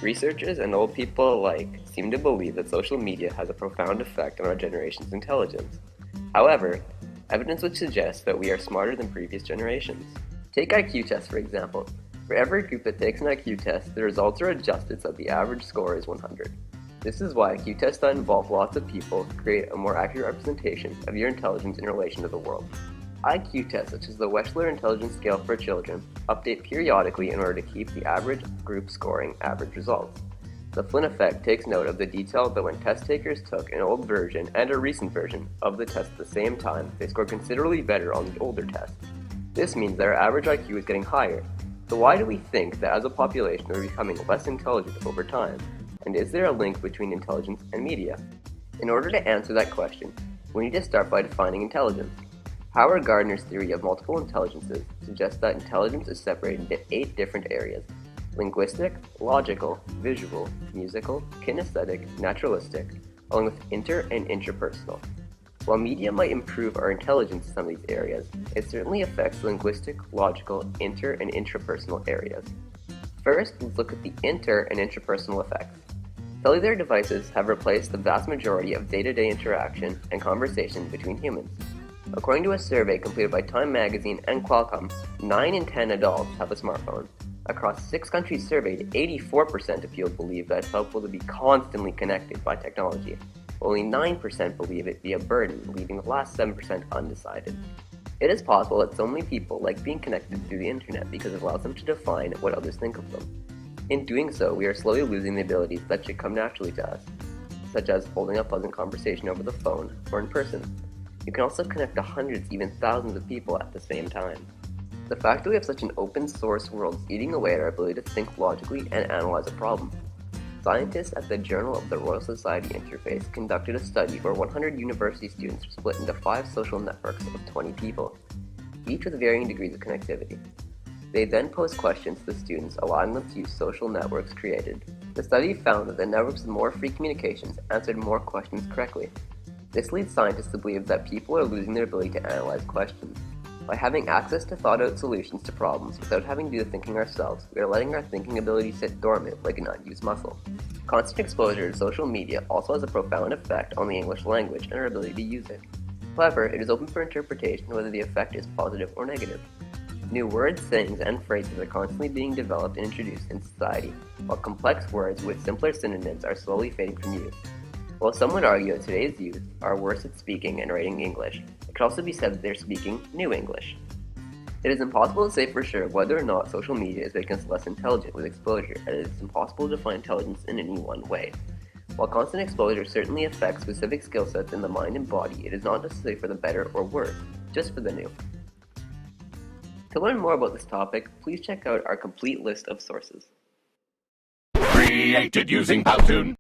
Researchers and old people alike seem to believe that social media has a profound effect on our generation's intelligence. However, evidence would suggest that we are smarter than previous generations. Take IQ tests, for example. For every group that takes an IQ test, the results are adjusted so that the average score is 100. This is why IQ tests that involve lots of people create a more accurate representation of your intelligence in relation to the world. IQ tests, such as the Wechsler Intelligence Scale for Children, update periodically in order to keep the average group scoring average results. The Flynn effect takes note of the detail that when test takers took an old version and a recent version of the test at the same time, they scored considerably better on the older test. This means that our average IQ is getting higher. So why do we think that as a population we're becoming less intelligent over time? And is there a link between intelligence and media? In order to answer that question, we need to start by defining intelligence. Howard Gardner's theory of multiple intelligences suggests that intelligence is separated into 8 different areas: linguistic, logical, visual, musical, kinesthetic, naturalistic, along with inter- and intrapersonal. While media might improve our intelligence in some of these areas, it certainly affects linguistic, logical, inter- and intrapersonal areas. First, let's look at the inter- and intrapersonal effects. Cellular devices have replaced the vast majority of day-to-day interaction and conversation between humans. According to a survey completed by Time Magazine and Qualcomm, 9 in 10 adults have a smartphone. Across 6 countries surveyed, 84% of people believe that it's helpful to be constantly connected by technology. Only 9% believe it be a burden, leaving the last 7% undecided. It is possible that so many people like being connected through the internet because it allows them to define what others think of them. In doing so, we are slowly losing the abilities that should come naturally to us, such as holding a pleasant conversation over the phone or in person. You can also connect to hundreds, even thousands of people at the same time. The fact that we have such an open source world is eating away at our ability to think logically and analyze a problem. Scientists at the Journal of the Royal Society Interface conducted a study where 100 university students were split into 5 social networks of 20 people, each with varying degrees of connectivity. They then posed questions to the students, allowing them to use social networks created. The study found that the networks with more free communications answered more questions correctly. This leads scientists to believe that people are losing their ability to analyze questions. By having access to thought-out solutions to problems without having to do the thinking ourselves, we are letting our thinking ability sit dormant like an unused muscle. Constant exposure to social media also has a profound effect on the English language and our ability to use it. However, it is open for interpretation whether the effect is positive or negative. New words, sayings, and phrases are constantly being developed and introduced in society, while complex words with simpler synonyms are slowly fading from use. While some would argue that today's youth are worse at speaking and writing English, it could also be said that they're speaking New English. It is impossible to say for sure whether or not social media is making us less intelligent with exposure, and it is impossible to define intelligence in any one way. While constant exposure certainly affects specific skill sets in the mind and body, it is not necessarily for the better or worse, just for the new. To learn more about this topic, please check out our complete list of sources. Created using Powtoon.